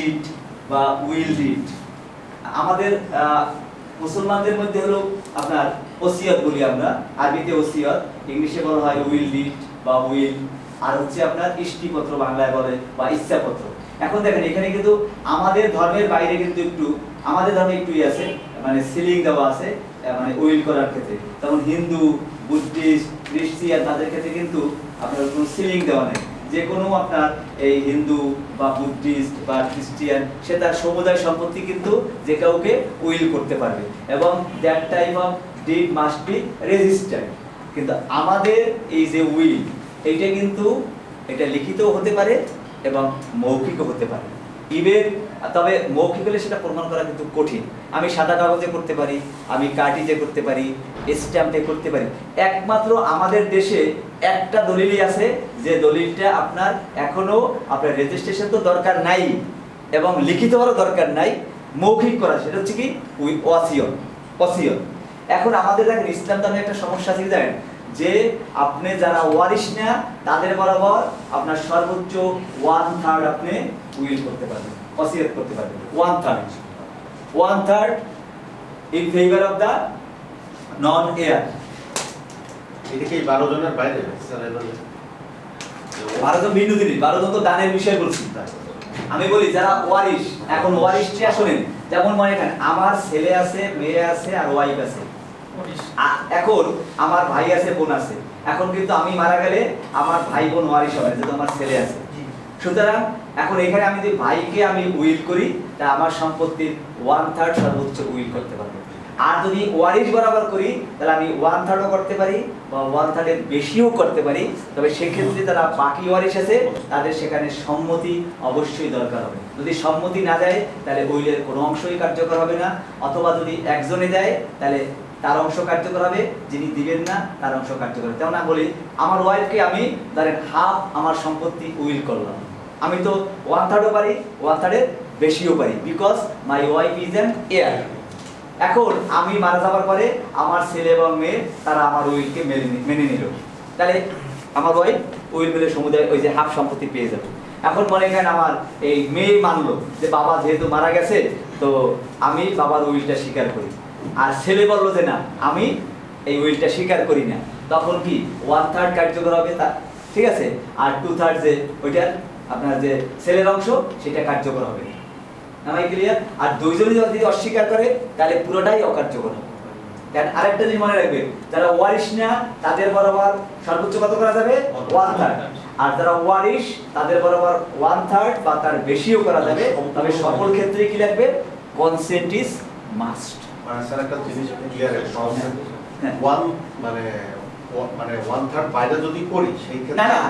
Did বা will did. আমাদের মুসলমানদের মধ্যে হলো আপনার ওসিয়ত বলি আমরা, আরবিতে ওসিয়ত, ইংলিশে বলা হয় উইল ডিড বা উইল, আর হচ্ছে আপনার ইষ্টিপত্র বাংলায় বলে বা ইচ্ছাপত্র। এখন দেখেন এখানে কিন্তু আমাদের ধর্মের বাইরে কিন্তু একটু, আমাদের ধর্মে একটু আছে, মানে সিলিং দেওয়া আছে মানে উইল করার ক্ষেত্রে। যেমন হিন্দু, বুদ্ধিস্ট, খ্রিস্টান তাদের ক্ষেত্রে কিন্তু আপনার কোনো সিলিং দেওয়া নেই। যে কোনো আপনার এই হিন্দু বা বুদ্ধিস্ট বা খ্রিস্টান সে তার সমুদায় সম্পত্তি কিন্তু যে কাউকে উইল করতে পারবে, এবং that type of did must be registered. কিন্তু আমাদের এই যে উইল, এইটা কিন্তু এটা লিখিতও হতে পারে এবং মৌখিকও হতে পারে। তবে মৌখিক হলে সেটা প্রমাণ করা কিন্তু কঠিন। আমি সাদা কাগজে করতে পারি, আমি কার্টিজে করতে পারি, স্ট্যাম্পে করতে পারি। একমাত্র আমাদের দেশে একটা দলিলই আছে, যে দলিলটা আপনার এখনো আপনার রেজিস্ট্রেশন তো দরকার নাই এবং লিখিত হওয়ারও দরকার নাই, মৌখিক করা, সেটা হচ্ছে কি ওয়াসিয়ত। এখন আমাদের দেখেন ইসলাম ধর্মে একটা সমস্যা আছে জানেন, যে আপনি যারা ওয়ারিশ না তাদের বরাবর আপনার সর্বোচ্চ 1/3 আপনি উইল করতে পারবেন, ওসিয়ত করতে পারবেন। 1/3 in favour of the non heir. এটা কি 12 জনের বাইরে স্যার? 12 জন ভিন্ন জিনিস, 12 জন তো দানের বিষয় বলছি। আমি বলি যারা ওয়ারিশ, এখন ওয়ারিশটা শুনেন, যেমন মনে করেন আমার ছেলে আছে, মেয়ে আছে আর ওয়াইফ আছে। এখন আমার ভাই আছে, বোন আছে। এখন কিন্তু আমি মারা গেলে আমার ভাই বোন ওয়ারিশ হবে, যেহেতু আমার ছেলে আছে। সুতরাং এখন এখানে আমি যদি ভাইকে আমি উইল করি, তা আমার সম্পত্তির 1/3 সর্বোচ্চ উইল করতে পারবো। আর যদি ওয়ারিশ বরাবর করি, তাহলে আমি 1/3ও করতে পারি বা 1/3 এর বেশিও করতে পারি। তবে সেক্ষেত্রে যারা বাকি ওয়ারিশ আছে তাদের সেখানে সম্মতি অবশ্যই দরকার হবে। যদি সম্মতি না দেয় তাহলে উইলের কোনো অংশই কার্যকর হবে না, অথবা যদি একজনে দেয় তাহলে তার অংশ কার্যকর হবে, যিনি দিবেন না তার অংশ কার্যকর হবে। তেমন আমি বলি আমার ওয়াইফকে আমি ধরেন হাফ আমার সম্পত্তি উইল করলাম, আমি তো 1/3ও পারি, 1/3 এর বেশিও পারি, because my wife is an heir. এখন আমি মারা যাওয়ার পরে আমার ছেলে এবং মেয়ে তারা আমার উইলকে মেনে নিল, তাহলে আমার ওয়াইফ উইল মেলে সমুদায় ওই যে হাফ সম্পত্তি পেয়ে যাবে। এখন মনে করেন আমার এই মেয়ে মানলো যে বাবা যেহেতু মারা গেছে তো আমি বাবার উইলটা স্বীকার করি, আর ছেলে বললো যে না আমি এই উইলটা স্বীকার করি না, তখন কি 1/3 কার্যকর হবে তা, ঠিক আছে, আর 2/3 যে ওইটার আপনার যে ছেলের অংশ সেটা কার্যকর হবে। আমি ক্লিয়ার? আর দুইজনে যদি অস্বীকার করে তাহলে পুরোটাই অকার্যকর হবে। কারণ আরেকটা জিনিস মনে রাখবেন, যারা ওয়ারিশ না তাদের বরাবর সর্বোচ্চ কত করা যাবে? 1/3। আর যারা ওয়ারিশ তাদের বরাবর 1/3 বা তার বেশিও করা যাবে। তবে সকল ক্ষেত্রে কি লাগবে? Consent is must. মানে স্যার একটা জিনিস ক্লিয়ার আছে, ওয়ান মানে 1/3 বাইরে যদি করি সেই ক্ষেত্রে না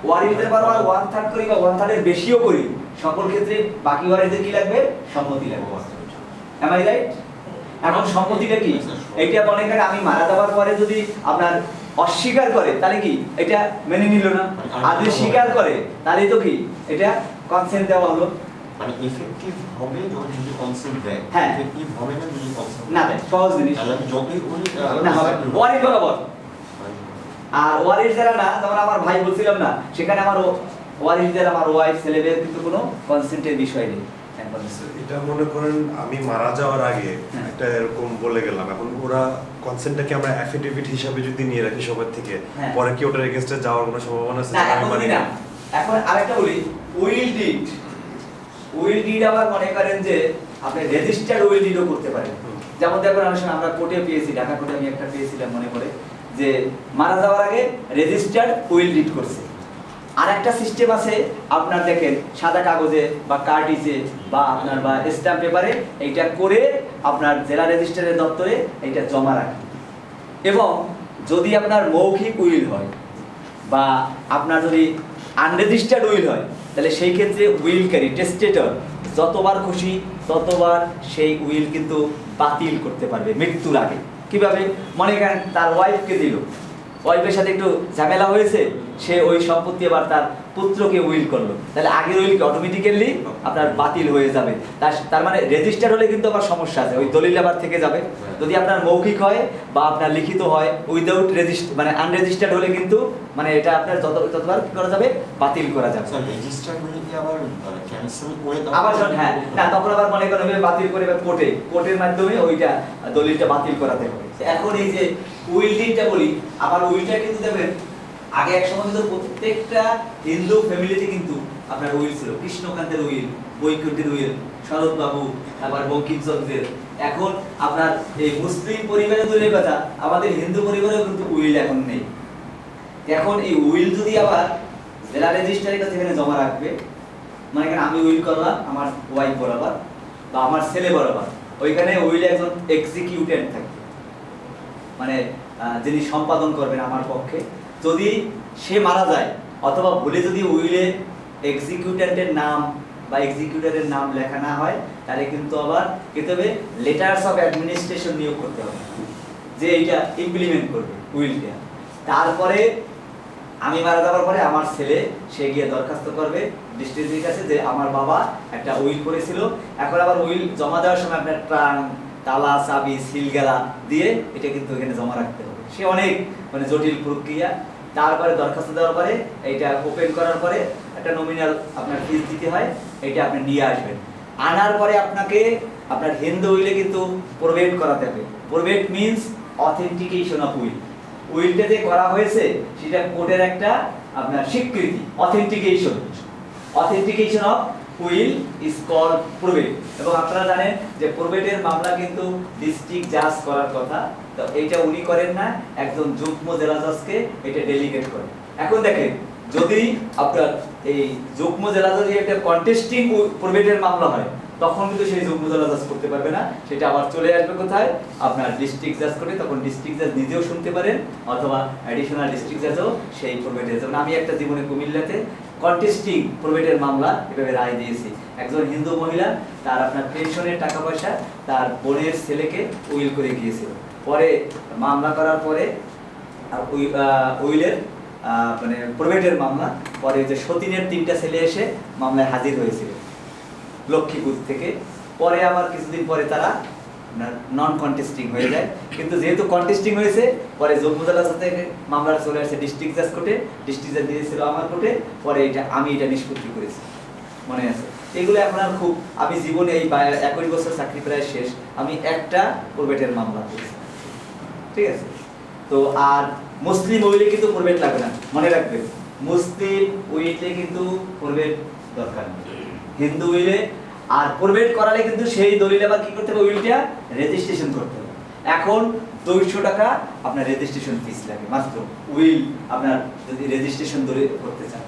ওয়ারিশদের বরাবর 1/3 করি বা 1/3 এর বেশিও করি, সকল ক্ষেত্রে বাকি ওয়ারিশদের কি লাগবে? সম্মতি লাগবে। Am I right? এখন সম্মতিটা কি? এইটা মনে করেন আমি মারা যাওয়ার পরে যদি আপনার অস্বীকার করে তাহলে কি এটা মেনে নিল না, আর যদি স্বীকার করে তাহলে তো কি এটা কনসেন্ট দেওয়া হলো। মানে ইফেক্টিভ হবে যদি কনসেন্ট দেয়, হ্যাঁ ইফেক্টিভ হবে না যদি কনসেন্ট না দেয়। সহজ জিনিস, তাহলে আমি যতই বলি না হবে ওয়ারিশ বরাবর। আর ওয়ারিশ যারা না, যেমন আমার ভাই বলছিলাম না, সেখানে আমার ওয়ারিশদের আমার ওয়াইফ ছেলে মেয়ের কিন্তু কোনো কনসেন্টের বিষয় নেই। এটা মনে করেন আমি মারা যাওয়ার আগে একটা এরকম বলে গেলাম, এখন ওরা কনসেন্টটাকে আমরা অ্যাফিডেভিট হিসাবে যদি নিয়ে রাখি সবার থেকে, পরে কি ওটার এগেইনস্টে যাওয়ার কোনো সম্ভাবনা আছে? না এখন না। এখন আরেকটা বলি, উইল ডিড আবার মনে করেন যে আপনি রেজিস্টার্ড উইল ডিডও করতে পারেন। যেমন দেখুন অনেক সময় আমরা কোর্টে পেয়েছি, ঢাকা কোর্টে আমি একটা পেয়েছিলাম মনে করে, যে মারা যাওয়ার আগে রেজিস্টার্ড উইল ডিড করছে। আর একটা সিস্টেম আছে আপনার দেখেন সাদা কাগজে বা কার্টিজে বা আপনার বা স্ট্যাম্প পেপারে এইটা করে আপনার জেলা রেজিস্ট্রারের দপ্তরে এইটা জমা রাখেন। এবং যদি আপনার মৌখিক উইল হয় বা আপনার যদি আনরেজিস্টার্ড উইল হয়, তাহলে সেই ক্ষেত্রে উইলকারী টেস্টেটর যতবার খুশি ততবার সেই উইল কিন্তু বাতিল করতে পারবে মৃত্যুর আগে। কিভাবে? মনে করেন তার ওয়াইফকে দিল, ওয়াইফের সাথে একটু ঝামেলা হয়েছে, সে ওই সম্পত্তি আবার তার পুত্রকে উইল করলো, তাহলে আগের উইল কি অটোমেটিক্যালি আপনার বাতিল হয়ে যাবে। তার মানে রেজিস্টার হলে কিন্তু আবার সমস্যা আছে, ওই দলিল আবার থেকে যাবে। যদি আপনার মৌখিক হয় বা আপনার লিখিত হয়, উইদাউট রেজিস্টার মানে আনরেজিস্টার্ড হলে কিন্তু মানে এটা আপনার যতবার কি করা যাবে, বাতিল করা যাবে। স্যার রেজিস্টার হলে কি আবার ক্যান্সেল করে দাও? আবার হ্যাঁ, না তখন আবার মনে করেন বাতিল করে কোর্টের মাধ্যমে ওইটা দলিলটা বাতিল করাতে হবে। এখন এই যে উইল ডিডটা বলি, আমার উইলটা কিন্তু দেখবেন আগে এক সময় কিন্তু প্রত্যেকটা হিন্দু ফ্যামিলিতে কিন্তু আপনার উইল ছিল। কৃষ্ণকান্তের উইল, বৈকুণ্ঠের উইল, শরৎ বাবু, আবার বঙ্কিমচন্দ্রের। এখন আপনার এই মুসলিম পরিবারে দূরের কথা, আমাদের হিন্দু পরিবারেও কিন্তু উইল এখন নেই। এখন এই উইল যদি আবার জেলা রেজিস্ট্রারের কাছে এখানে জমা রাখবে, মানে এখানে আমি উইল করলাম আমার ওয়াইফ বরাবর বা আমার ছেলে বরাবর, ওইখানে উইলে একজন এক্সিকিউটেন্ট থাকবে, মানে যিনি সম্পাদন করবেন আমার পক্ষে। যদি সে মারা যায় অথবা ভুলে যদি উইলে এক্সিকিউটেন্টের নাম বা এক্সিকিউটরের নাম লেখা না হয়, তাহলে কিন্তু আবার কিভাবে লেটারস অফ অ্যাডমিনিস্ট্রেশন নিয়োগ করতে হবে, যে এইটা ইমপ্লিমেন্ট করবে উইলটা। তারপরে আমি মারা যাওয়ার পরে আমার ছেলে সে গিয়ে দরখাস্ত করবে ডিস্ট্রিক্টের কাছে যে আমার বাবা একটা উইল করেছিল। এখন আবার উইল জমা দেওয়ার সময় আপনার ট্রাং, তালা, চাবি, সিলগালা দিয়ে এটা কিন্তু এখানে জমা রাখতে হবে। সে অনেক মানে জটিল প্রক্রিয়া। তারপরে দরখাস্ত দেওয়ার পরে এইটা ওপেন করার পরে একটা নমিনাল আপনার ফিস দিতে হয়, এইটা আপনি নিয়ে আসবেন। আনার পরে আপনাকে আপনার হিন্দু উইলে কিন্তু প্রবেট করাতে হবে। Probate means authentication of will. উইলটা যে করা হয়েছে সেটা কোর্টের একটা আপনার স্বীকৃতি, authentication of will is called probate. এবং আপনারা জানেন যে প্রবেটের মামলা কিন্তু ডিস্ট্রিক্ট জাজ করার কথা, তো এইটা উনি করেন না, একজন যুগ্ম জেলা জজকে এটা ডেলিগেট করেন। এখন দেখেন যদি আপনার এই যুগ্ম জেলা জজে একটা কন্টেস্টিং প্রবেটের মামলা হয়, তখন কিন্তু সেই যুগ্ম জেলা জাজ করতে পারবে না, সেটা আবার চলে আসবে কোথায়, আপনার ডিস্ট্রিক্ট জাজ করে। তখন ডিস্ট্রিক্ট জাজ নিজেও শুনতে পারেন অথবা অ্যাডিশনাল ডিস্ট্রিক্ট জাজও সেই প্রবেটের। যেমন আমি একটা জীবনে কুমিল্লাতে কন্টেস্টিং প্রবেটের মামলা এভাবে রায় দিয়েছি। একজন হিন্দু মহিলা তার আপনার পেনশনের টাকা পয়সা তার বোনের ছেলেকে উইল করে গিয়েছিল। পরে মামলা করার পরে উইলের মানে প্রবেটের মামলা, পরে যে সতীনের 3টা ছেলে এসে মামলায় হাজির হয়েছিল লক্ষ্মীপুর থেকে। পরে আবার কিছুদিন পরে তারা নন কন্টেস্টিং হয়ে যায়। কিন্তু যেহেতু কন্টেস্টিং হয়েছে, পরে যুগ্ম জেলা জজ থেকে মামলাটা চলে আসে ডিস্ট্রিক্ট জাজ কোর্টে, ডিস্ট্রিক্ট জাজ দিয়েছিল আমার কোর্টে। পরে আমি এটা নিষ্পত্তি করেছি, মনে আছে। এগুলো এখন আর খুব, আমি জীবনে এই 21 বছর চাকরি প্রায় শেষ, আমি একটা প্রবেটের মামলা করেছি, ঠিক আছে। তো আর মুসলিম উইলে কিন্তু প্রবেট লাগবে না, মনে রাখবেন। মুসলিম উইলে কিন্তু প্রবেট দরকার নেই, হিন্দু উইলে। আর প্রবেট করালে কিন্তু সেই দলিলে আবার কি করতে হবে, উইলটা রেজিস্ট্রেশন করতে হবে। এখন 200 টাকা আপনার রেজিস্ট্রেশন ফিস লাগে মাত্র, উইল আপনার যদি রেজিস্ট্রেশন দলিল করতে চান।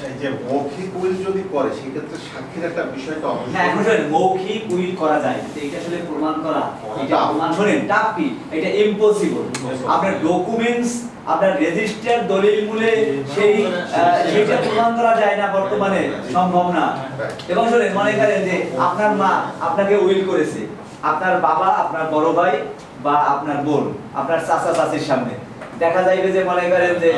এই যে মৌখিক উইল যদি করে সেক্ষেত্রে সাক্ষীর একটা বিষয়টা হ্যাঁ, এখন শুনেন, মৌখিক উইল করা যায়, এটা আসলে প্রমাণ করা, এটা প্রমাণ শুনেন টাফ কি, এটা ইম্পসিবল। আপনার ডকুমেন্টস, আপনার রেজিস্টার দলিল মূলে সেইটা প্রমাণ করা যায় না, বর্তমানে সম্ভব না। এবং শুনেন, মনে করেন যে আপনার মা আপনাকে উইল করেছে, আপনার বাবা, আপনার বড় ভাই বা আপনার বোন, আপনার চাচা চাচির সামনে দেখা যাইবে যে মনে করেন যে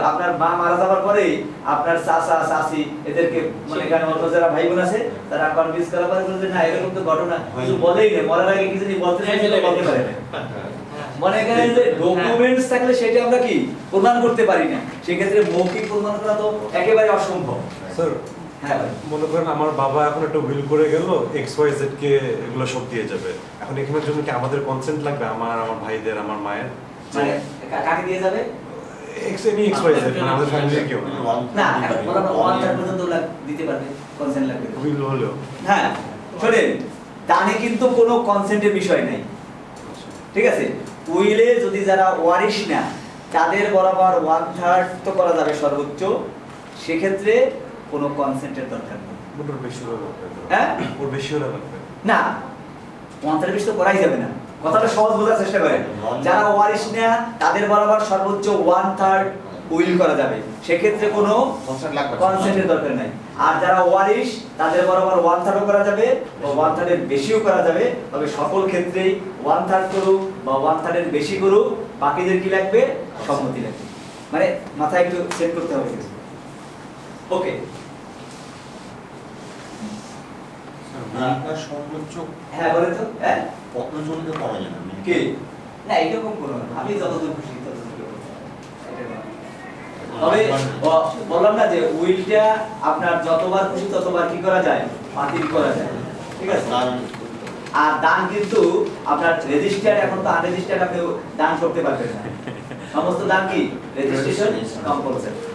আপনার মা মারা যাওয়ার পরেই আপনার চাচা চাচি এদেরকে মনে করেন অন্য যারা ভাই বোন আছে তারা কনভিন্স করার পরে বলে যে না এরকম তো ঘটনা কিছু বলেই না, মরার আগে কিছু বলতে পারে না। মনে করেন যে ডকুমেন্টস থাকলে সেটা আমরা কি প্রমাণ করতে পারি না, সেক্ষেত্রে মৌখিক প্রমাণ করা তো একেবারে অসম্ভব। স্যার হ্যাঁ ভাই, মনে করেন আমার বাবা এখন একটা উইল করে গেল, XYZ কে এগুলো সব দিয়ে যাবে, এখন এখানের জন্য কি আমাদের কনসেন্ট লাগবে, আমার ভাইদের, আমার মায়ের? মানে কাকে দিয়ে যাবে? XYZ, মানে আমাদের ফ্যামিলির কেউ না, এখন বলা 1/3 পর্যন্ত দিতে পারবে, কনসেন্ট লাগবে উইল হলো। হ্যাঁ শুনেন, দানে কিন্তু কোনো কনসেন্টের বিষয় নাই, ঠিক আছে। উইলে যদি যারা ওয়ারিশ না তাদের বরাবর 1/3 তো করা যাবে সর্বোচ্চ, সেক্ষেত্রে কোনো কনসেন্টের দরকার নেই। ওর বেশি হলে লাগবে, হ্যাঁ ওর বেশি হলে লাগবে না, 1/3 বেশি তো করাই যাবে না। কথাটা সহজ বোঝার চেষ্টা করেন, যারা ওয়ারিশ না তাদের বরাবর সর্বোচ্চ 1/3 উইল করা যাবে, সেক্ষেত্রে কোনো কনসেন্টের দরকার নাই। আর যারা ওয়ারিশ তাদের বরাবর 1/3 করা যাবে বা 1/3 এর বেশিও করা যাবে, তবে সকল ক্ষেত্রেই 1/3 করুক বা 1/3 এর বেশি করুক, বাকিদের কি লাগবে, সম্মতি লাগবে। মানে মাথায় একটু সেট করতে হবে। ওকে আপনার সর্বোচ্চ হ্যাঁ বলেন তো হ্যাঁ কতজনকে করা যাবে কে না এরকম কোনো না আমি যতদূর খুশি ততদূর করব। তবে বললাম না যে উইলটা আপনার যতবার খুশি ততবার কি করা যায় বাতিল করা যায় ঠিক আছে আর দান কিন্তু আপনার রেজিস্টার্ড এখন তো আনরেজিস্টার্ড আপনি দান করতে পারবেন না সমস্ত দান কি রেজিস্ট্রেশন কম্পালসারি